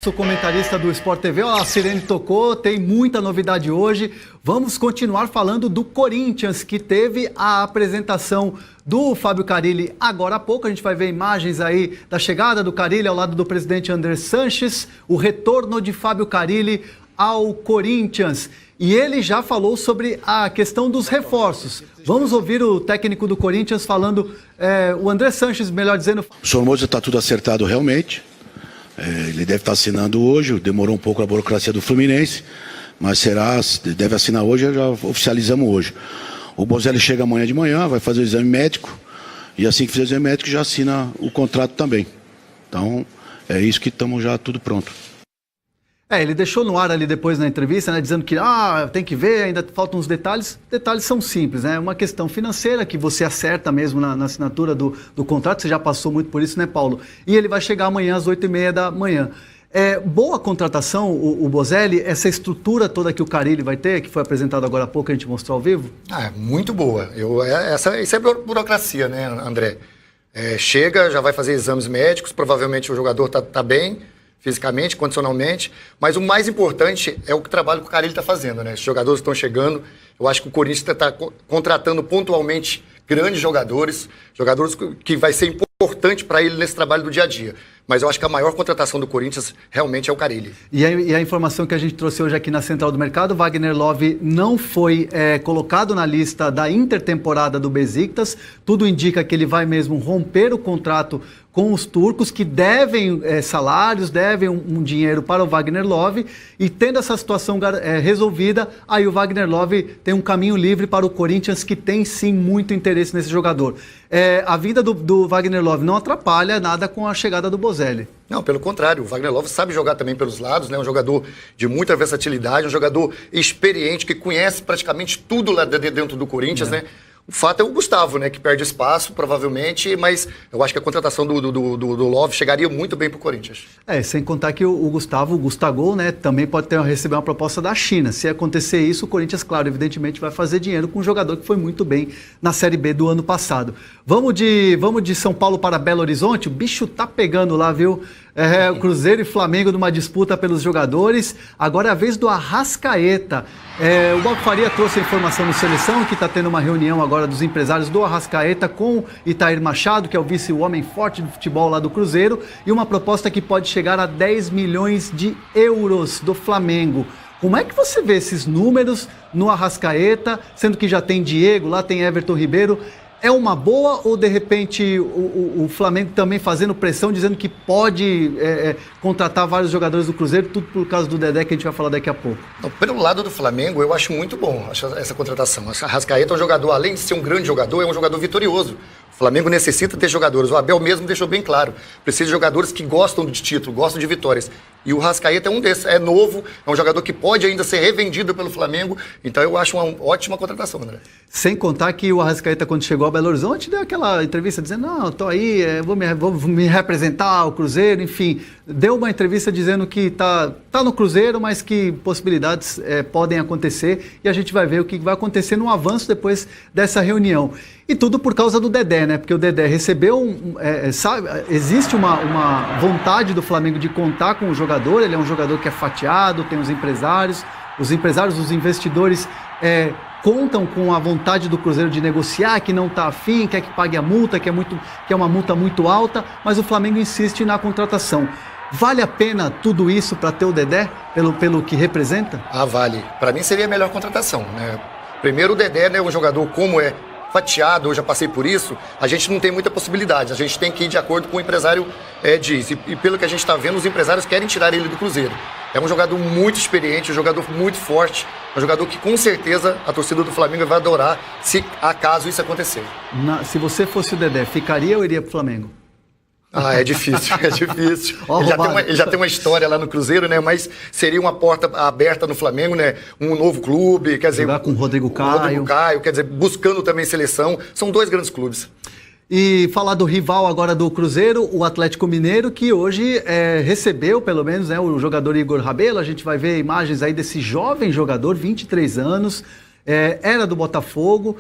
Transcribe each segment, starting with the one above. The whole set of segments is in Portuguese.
Sou comentarista do Sport TV, a Sirene tocou, tem muita novidade hoje. Vamos continuar falando do Corinthians, que teve a apresentação do Fábio Carille agora há pouco. A gente vai ver imagens aí da chegada do Carille ao lado do presidente André Sanches, o retorno de Fábio Carille ao Corinthians. E ele já falou sobre a questão dos reforços. Vamos ouvir o técnico do Corinthians falando, o André Sanches, melhor dizendo. O Somoza está tudo acertado realmente. Ele deve estar assinando hoje, demorou um pouco a burocracia do Fluminense, mas deve assinar hoje, já oficializamos hoje. O Bozelli chega amanhã de manhã, vai fazer o exame médico, e assim que fizer o exame médico já assina o contrato também. Então, é isso que estamos já tudo pronto. Ele deixou no ar ali depois na entrevista, né, dizendo que tem que ver, ainda faltam uns detalhes. Detalhes são simples, né? É uma questão financeira que você acerta mesmo na assinatura do contrato, você já passou muito por isso, né, Paulo? E ele vai chegar amanhã às 8h30 da manhã. Boa contratação, o Bozelli, essa estrutura toda que o Carille vai ter, que foi apresentado agora há pouco, a gente mostrou ao vivo? Muito boa. Isso é burocracia, né, André? Chega, já vai fazer exames médicos, provavelmente o jogador tá bem, fisicamente, condicionalmente, mas o mais importante é o trabalho que o Carille está fazendo, né? Os jogadores estão chegando, eu acho que o Corinthians está contratando pontualmente grandes jogadores que vai ser importante para ele nesse trabalho do dia a dia. Mas eu acho que a maior contratação do Corinthians realmente é o Carille. E a informação que a gente trouxe hoje aqui na Central do Mercado, Wagner Love não foi colocado na lista da intertemporada do Besiktas. Tudo indica que ele vai mesmo romper o contrato com os turcos, que devem salários, devem um dinheiro para o Wagner Love, e tendo essa situação resolvida, aí o Wagner Love tem um caminho livre para o Corinthians, que tem sim muito interesse nesse jogador. A vinda do Wagner Love não atrapalha nada com a chegada do Bozelli. Não, pelo contrário, o Wagner Love sabe jogar também pelos lados, né? Um jogador de muita versatilidade, um jogador experiente, que conhece praticamente tudo lá dentro do Corinthians, né? O fato é o Gustavo, né, que perde espaço, provavelmente, mas eu acho que a contratação do Love chegaria muito bem para o Corinthians. Sem contar que o Gustavo, né, também pode receber uma proposta da China. Se acontecer isso, o Corinthians, claro, evidentemente vai fazer dinheiro com um jogador que foi muito bem na Série B do ano passado. Vamos de São Paulo para Belo Horizonte? O bicho tá pegando lá, viu? O Cruzeiro e Flamengo numa disputa pelos jogadores. Agora é a vez do Arrascaeta. O Bob Faria trouxe a informação no Seleção, que está tendo uma reunião agora dos empresários do Arrascaeta com Itair Machado, que é o homem forte do futebol lá do Cruzeiro, e uma proposta que pode chegar a 10 milhões de euros do Flamengo. Como é que você vê esses números no Arrascaeta, sendo que já tem Diego, lá tem Everton Ribeiro? É uma boa ou, de repente, o Flamengo também fazendo pressão, dizendo que pode contratar vários jogadores do Cruzeiro, tudo por causa do Dedé, que a gente vai falar daqui a pouco? Então, pelo lado do Flamengo, eu acho muito bom essa contratação. O Arrascaeta é um jogador, além de ser um grande jogador, é um jogador vitorioso. O Flamengo necessita ter jogadores. O Abel mesmo deixou bem claro. Precisa de jogadores que gostam de título, gostam de vitórias. E o Arrascaeta é um desses. É novo, é um jogador que pode ainda ser revendido pelo Flamengo. Então eu acho uma ótima contratação, André. Sem contar que o Arrascaeta, quando chegou a Belo Horizonte, deu aquela entrevista dizendo: não, tô aí, vou me representar ao Cruzeiro, enfim. Deu uma entrevista dizendo que tá no Cruzeiro, mas que possibilidades podem acontecer. E a gente vai ver o que vai acontecer no avanço depois dessa reunião. E tudo por causa do Dedé, né? Porque o Dedé recebeu existe uma vontade do Flamengo de contar com o jogador. Ele é um jogador que é fatiado, tem os empresários, os investidores contam com a vontade do Cruzeiro de negociar, que não está afim, quer que pague a multa, que é uma multa muito alta, mas o Flamengo insiste na contratação. Vale a pena tudo isso para ter o Dedé, pelo que representa? Vale. Para mim seria a melhor contratação, né? Primeiro, o Dedé, né, um jogador como fatiado, eu já passei por isso, a gente não tem muita possibilidade, a gente tem que ir de acordo com o empresário diz, e pelo que a gente está vendo, os empresários querem tirar ele do Cruzeiro. É um jogador muito experiente, um jogador muito forte, um jogador que com certeza a torcida do Flamengo vai adorar, se acaso isso acontecer. Se você fosse o Dedé, ficaria ou iria pro Flamengo? É difícil, é difícil. Ele já tem uma história lá no Cruzeiro, né? Mas seria uma porta aberta no Flamengo, né? Um novo clube, quer dizer... Jogar com o Rodrigo Caio, quer dizer, buscando também seleção. São dois grandes clubes. E falar do rival agora do Cruzeiro, o Atlético Mineiro, que hoje recebeu, pelo menos, né, o jogador Igor Rabelo. A gente vai ver imagens aí desse jovem jogador, 23 anos, era do Botafogo,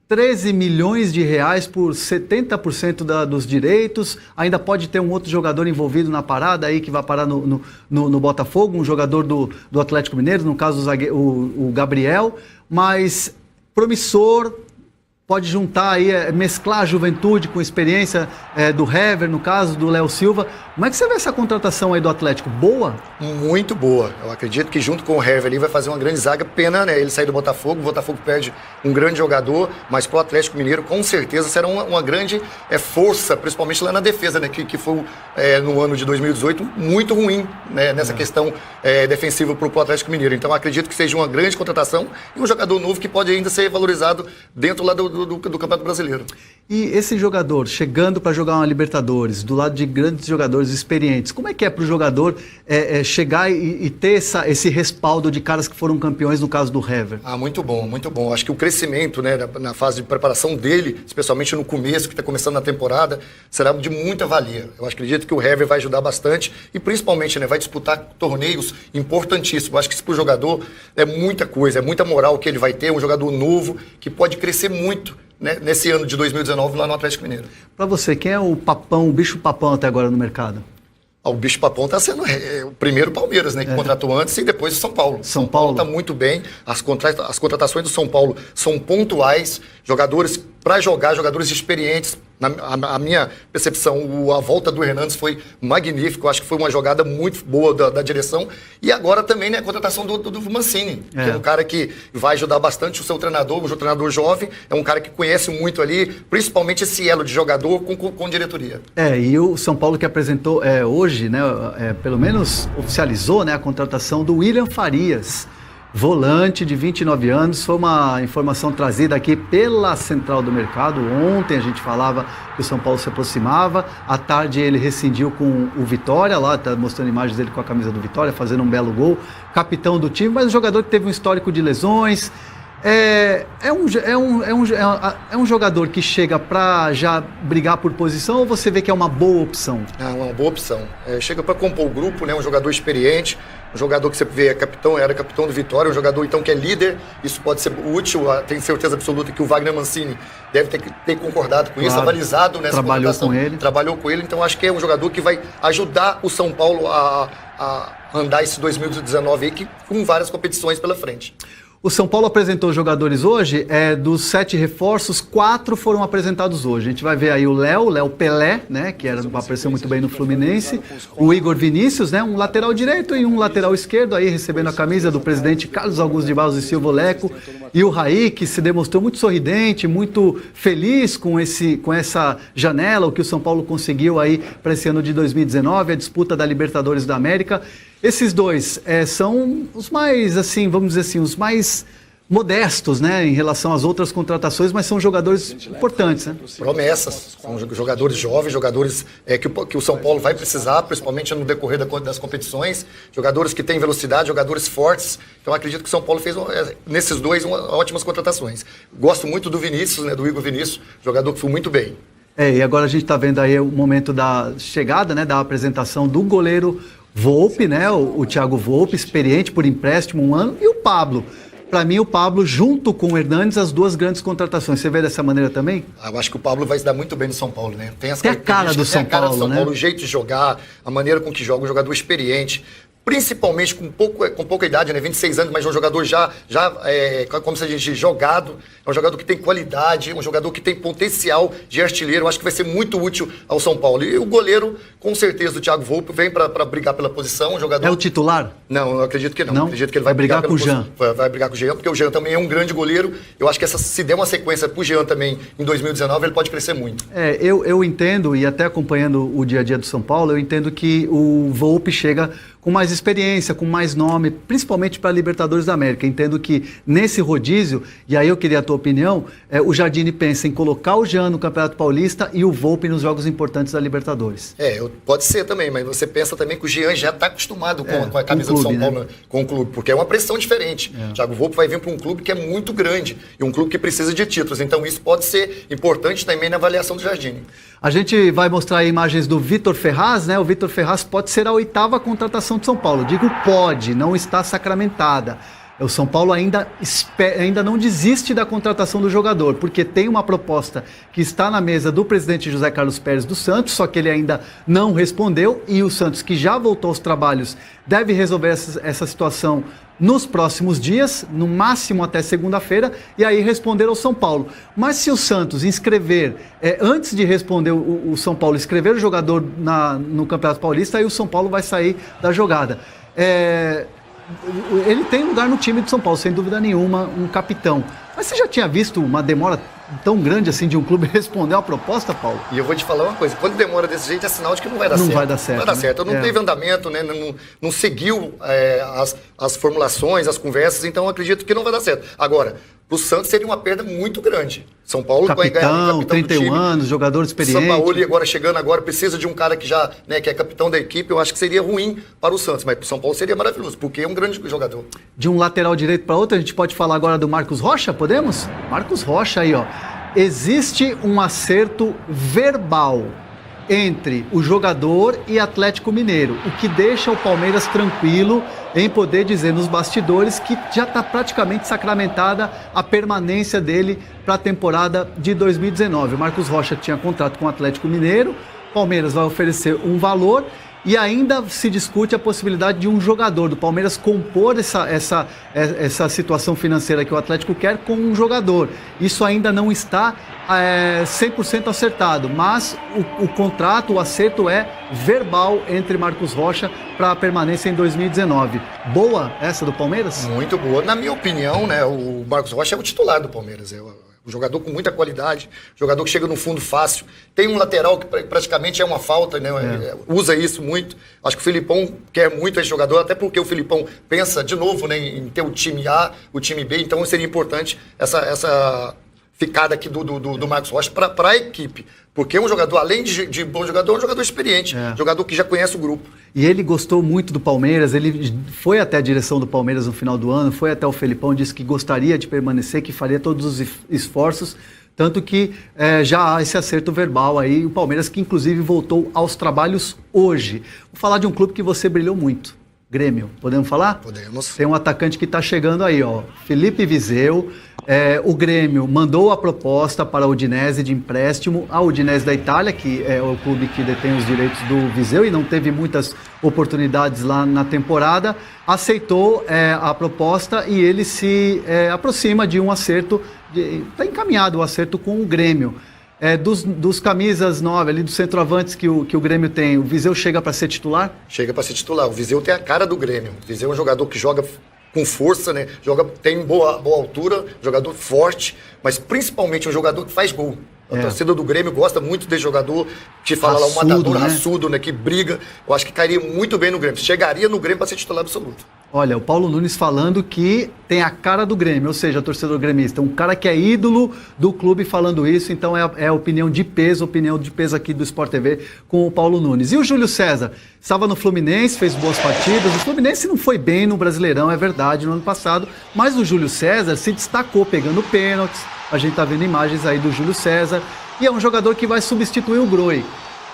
13 milhões de reais por 70% dos direitos. Ainda pode ter um outro jogador envolvido na parada aí que vai parar no Botafogo, um jogador do Atlético Mineiro, no caso o Gabriel, mas promissor. Pode juntar aí, mesclar a juventude com a experiência do Hever, no caso do Léo Silva. Como é que você vê essa contratação aí do Atlético? Boa? Muito boa. Eu acredito que junto com o Hever ali vai fazer uma grande zaga. Pena, né? Ele sair do Botafogo. O Botafogo perde um grande jogador, mas pro Atlético Mineiro com certeza será uma grande força, principalmente lá na defesa, né? Que foi no ano de 2018 muito ruim, né? Nessa questão defensiva pro Atlético Mineiro. Então acredito que seja uma grande contratação e um jogador novo que pode ainda ser valorizado dentro lá do Campeonato Brasileiro. E esse jogador chegando para jogar uma Libertadores, do lado de grandes jogadores experientes, como é que é para o jogador chegar e ter esse respaldo de caras que foram campeões, no caso do Hever? Muito bom, muito bom. Acho que o crescimento, né, na fase de preparação dele, especialmente no começo, que está começando na temporada, será de muita valia. Eu acredito que o Hever vai ajudar bastante e principalmente, né, vai disputar torneios importantíssimos. Eu acho que isso para o jogador é muita coisa, é muita moral que ele vai ter, um jogador novo que pode crescer muito, né, nesse ano de 2019 lá no Atlético Mineiro. Para você, quem é o bicho papão até agora no mercado? O bicho papão está sendo o primeiro Palmeiras, né, que contratou antes, e depois o São Paulo. São Paulo está muito bem. As contratações do São Paulo são pontuais, jogadores para jogar, jogadores experientes. A minha percepção, a volta do Hernandes foi magnífica. Eu acho que foi uma jogada muito boa da direção. E agora também, né, a contratação do Mancini, que é um cara que vai ajudar bastante o seu treinador, o treinador jovem. É um cara que conhece muito ali, principalmente esse elo de jogador com diretoria. E o São Paulo que apresentou hoje, né, pelo menos oficializou, né, a contratação do William Farias, volante de 29 anos. Foi uma informação trazida aqui pela Central do Mercado. Ontem a gente falava que o São Paulo se aproximava. À tarde ele rescindiu com o Vitória, lá está mostrando imagens dele com a camisa do Vitória, fazendo um belo gol. Capitão do time, mas um jogador que teve um histórico de lesões. É um jogador que chega para já brigar por posição, ou você vê que é uma boa opção? É uma boa opção. Chega para compor o grupo, né? Um jogador experiente, um jogador que você vê era capitão do Vitória, um jogador então que é líder. Isso pode ser útil. Tenho certeza absoluta que o Wagner Mancini deve ter concordado com isso, avalizado nessa contratação. Trabalhou com ele, então acho que é um jogador que vai ajudar o São Paulo a andar esse 2019 aí, com várias competições pela frente. O São Paulo apresentou jogadores hoje, dos 7 reforços, 4 foram apresentados hoje. A gente vai ver aí o Léo Pelé, né, que apareceu muito bem no Fluminense, o Igor Vinícius, né, um lateral direito e um lateral esquerdo, aí recebendo a camisa do presidente Carlos Augusto de Barros e Silva Leco, e o Raí, que se demonstrou muito sorridente, muito feliz com essa janela, o que o São Paulo conseguiu aí para esse ano de 2019, a disputa da Libertadores da América. Esses dois são os mais, assim, vamos dizer assim, os mais modestos, né, em relação às outras contratações, mas são jogadores importantes, né? Promessas, são jogadores jovens, jogadores que o São Paulo vai precisar, principalmente no decorrer das competições, jogadores que têm velocidade, jogadores fortes. Então acredito que o São Paulo fez nesses dois ótimas contratações. Gosto muito do Vinícius, né, do Igor Vinícius, jogador que foi muito bem. E agora a gente está vendo aí o momento da chegada, né, da apresentação do goleiro Volpi, né, o Thiago Volpi, experiente por empréstimo, 1 ano, e o Pablo. Para mim, o Pablo, junto com o Hernandes, as duas grandes contratações. Você vê dessa maneira também? Eu acho que o Pablo vai se dar muito bem no São Paulo, né? Tem a cara do São Paulo, né? O jeito de jogar, a maneira com que joga, um jogador experiente, principalmente com pouca idade, né? 26 anos, mas é um jogador já como se a gente jogado, é um jogador que tem qualidade, um jogador que tem potencial de artilheiro. Eu acho que vai ser muito útil ao São Paulo. E o goleiro, com certeza, o Thiago Volpi, vem para brigar pela posição. Um jogador... É o titular? Não, eu acredito que não. Eu acredito que ele vai brigar com o Jean. Vai brigar com o Jean, porque o Jean também é um grande goleiro. Eu acho que se der uma sequência pro Jean também em 2019, ele pode crescer muito. Eu entendo, e até acompanhando o dia a dia do São Paulo, eu entendo que o Volpi chega com mais experiência, com mais nome, principalmente para a Libertadores da América. Entendo que nesse rodízio, e aí eu queria a tua opinião, o Jardine pensa em colocar o Jean no Campeonato Paulista e o Volpi nos jogos importantes da Libertadores. Pode ser também, mas você pensa também que o Jean já está acostumado com a camisa do São Paulo, né? Com o clube, porque é uma pressão diferente. O Thiago Volpi vai vir para um clube que é muito grande e um clube que precisa de títulos, então isso pode ser importante também na avaliação do Jardine. A gente vai mostrar aí imagens do Vitor Ferraz, né? O Vitor Ferraz pode ser a 8ª contratação de São Paulo. Digo pode, não está sacramentada. O São Paulo ainda não desiste da contratação do jogador, porque tem uma proposta que está na mesa do presidente José Carlos Pérez do Santos, só que ele ainda não respondeu, e o Santos, que já voltou aos trabalhos, deve resolver essa situação nos próximos dias, no máximo até segunda-feira, e aí responder ao São Paulo. Mas se o Santos inscrever, antes de responder o São Paulo, escrever o jogador no Campeonato Paulista, aí o São Paulo vai sair da jogada. Ele tem lugar no time de São Paulo, sem dúvida nenhuma, um capitão. Mas você já tinha visto uma demora tão grande assim de um clube responder a proposta, Paulo? E eu vou te falar uma coisa, quando demora desse jeito é sinal de que não vai dar certo. Não vai dar certo. Não vai dar certo. Não teve andamento, né? Não seguiu as formulações, as conversas, então eu acredito que não vai dar certo. Agora, pro Santos seria uma perda muito grande. São Paulo vai ganhar um capitão 31 do time. anos, jogador experiente. São Paulo agora chegando agora, precisa de um cara que já, né, que é capitão da equipe, eu acho que seria ruim para o Santos, mas para o São Paulo seria maravilhoso, porque é um grande jogador. De um lateral direito para outro, a gente pode falar agora do Marcos Rocha, podemos? Marcos Rocha aí, ó. Existe um acerto verbal entre o jogador e Atlético Mineiro, o que deixa o Palmeiras tranquilo em poder dizer nos bastidores que já está praticamente sacramentada a permanência dele para a temporada de 2019. O Marcos Rocha tinha contrato com o Atlético Mineiro, o Palmeiras vai oferecer um valor e ainda se discute a possibilidade de um jogador do Palmeiras compor essa situação financeira que o Atlético quer com um jogador. Isso ainda não está 100% acertado, mas o contrato, o acerto é verbal entre Marcos Rocha para a permanência em 2019. Boa essa do Palmeiras? Muito boa. Na minha opinião, né, o Marcos Rocha é o titular do Palmeiras. Um jogador com muita qualidade, jogador que chega no fundo fácil. Tem um lateral que praticamente é uma falta, né? Usa isso muito. Acho que o Filipão quer muito esse jogador, até porque o Filipão pensa de novo, né, em ter o time A, o time B, então seria importante essa ficada aqui do Marcos Rocha para a equipe. Porque é um jogador, além de bom jogador, é um jogador experiente, jogador que já conhece o grupo. E ele gostou muito do Palmeiras, ele foi até a direção do Palmeiras no final do ano, foi até o Felipão, disse que gostaria de permanecer, que faria todos os esforços, tanto que já há esse acerto verbal aí, o Palmeiras que inclusive voltou aos trabalhos hoje. Vou falar de um clube que você brilhou muito, Grêmio, podemos falar? Podemos. Tem um atacante que está chegando aí, ó, Felipe Viseu. O Grêmio mandou a proposta para a Udinese de empréstimo, a Udinese da Itália, que é o clube que detém os direitos do Viseu e não teve muitas oportunidades lá na temporada, aceitou a proposta e ele se aproxima de um acerto, está encaminhado o acerto com o Grêmio. Dos camisas 9 ali, dos centroavantes que o Grêmio tem, o Viseu chega para ser titular? Chega para ser titular. O Viseu tem a cara do Grêmio. O Viseu é um jogador que joga com força, né? Tem boa altura, jogador forte, mas principalmente um jogador que faz gol. A torcida do Grêmio gosta muito desse jogador, que fala lá, um matador raçudo, né? Que briga. Eu acho que cairia muito bem no Grêmio. Chegaria no Grêmio para ser titular absoluto. Olha, o Paulo Nunes falando que tem a cara do Grêmio, ou seja, torcedor gremista, um cara que é ídolo do clube falando isso, então é a opinião de peso aqui do Sport TV com o Paulo Nunes. E o Júlio César? Estava no Fluminense, fez boas partidas, o Fluminense não foi bem no Brasileirão, é verdade, no ano passado, mas o Júlio César se destacou pegando pênaltis, a gente tá vendo imagens aí do Júlio César, e é um jogador que vai substituir o Groi.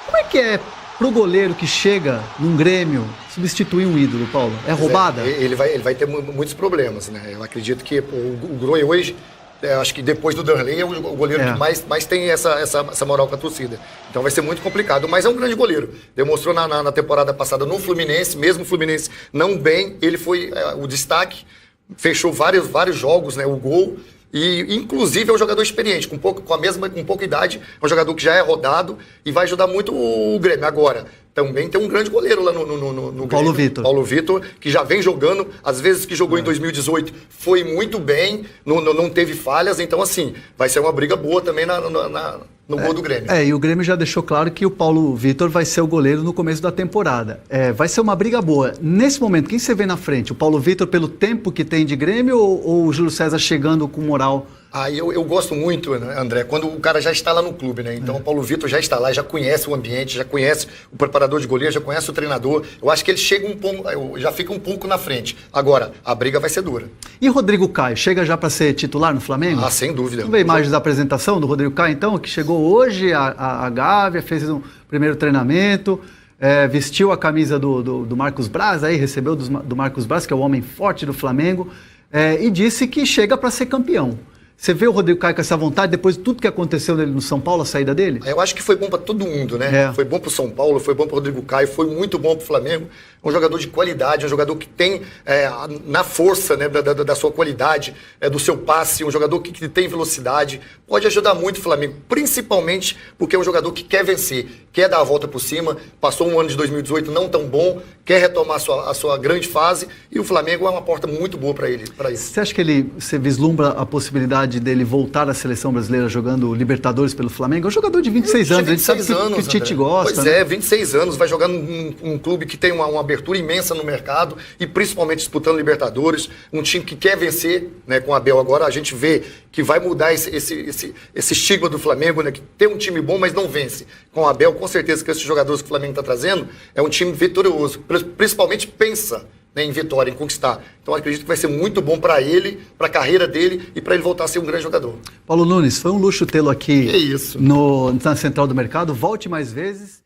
Como é que é pro goleiro que chega num Grêmio substituir um ídolo, Paulo? É roubada? Ele vai ter muitos problemas, né? Eu acredito que o Groi hoje, acho que depois do Darley, é o goleiro que mais tem essa moral com a torcida. Então vai ser muito complicado, mas é um grande goleiro. Demonstrou na temporada passada no Fluminense, mesmo o Fluminense não bem, ele foi o destaque, fechou vários jogos, né? O gol. E, inclusive, é um jogador experiente, com pouca idade, é um jogador que já é rodado e vai ajudar muito o Grêmio. Agora, também tem um grande goleiro lá no Grêmio. Paulo Vitor. Paulo Vitor, que já vem jogando, às vezes que jogou em 2018, foi muito bem, não teve falhas, então, assim, vai ser uma briga boa também no gol do Grêmio. E o Grêmio já deixou claro que o Paulo Vitor vai ser o goleiro no começo da temporada. Vai ser uma briga boa. Nesse momento, quem você vê na frente? O Paulo Vitor pelo tempo que tem de Grêmio ou o Júlio César chegando com moral? Eu gosto muito, né, André, quando o cara já está lá no clube, né? Então o Paulo Vitor já está lá, já conhece o ambiente, já conhece o preparador de goleiro, já conhece o treinador. Eu acho que ele chega já fica um pouco na frente. Agora, a briga vai ser dura. E Rodrigo Caio, chega já para ser titular no Flamengo? Sem dúvida. Vamos ver imagens da apresentação do Rodrigo Caio, então, que chegou hoje a Gávea, fez um primeiro treinamento, vestiu a camisa do Marcos Braz, aí recebeu do Marcos Braz, que é o homem forte do Flamengo. e disse que chega para ser campeão. Você vê o Rodrigo Caio com essa vontade, depois de tudo que aconteceu nele no São Paulo, a saída dele? Eu acho que foi bom para todo mundo, né? Foi bom para o São Paulo, foi bom para o Rodrigo Caio, foi muito bom para o Flamengo. Um jogador de qualidade, um jogador que tem na força, né, da sua qualidade, do seu passe, um jogador que tem velocidade, pode ajudar muito o Flamengo, principalmente porque é um jogador que quer vencer, quer dar a volta por cima, passou um ano de 2018 não tão bom, quer retomar a sua grande fase, e o Flamengo é uma porta muito boa para ele. Você acha que você vislumbra a possibilidade dele voltar à seleção brasileira jogando Libertadores pelo Flamengo? É um jogador de 26 anos, a gente sabe que o Tite gosta. Pois é, 26 anos, vai jogar num clube que tem uma abertura imensa no mercado e principalmente disputando Libertadores, um time que quer vencer, né, com o Abel agora. A gente vê que vai mudar esse estigma do Flamengo, né, que tem um time bom, mas não vence. Com o Abel, com certeza que esses jogadores que o Flamengo está trazendo é um time vitorioso, principalmente pensa, né, em vitória, em conquistar. Então acredito que vai ser muito bom para ele, para a carreira dele e para ele voltar a ser um grande jogador. Paulo Nunes, foi um luxo tê-lo aqui na Central do Mercado. Volte mais vezes.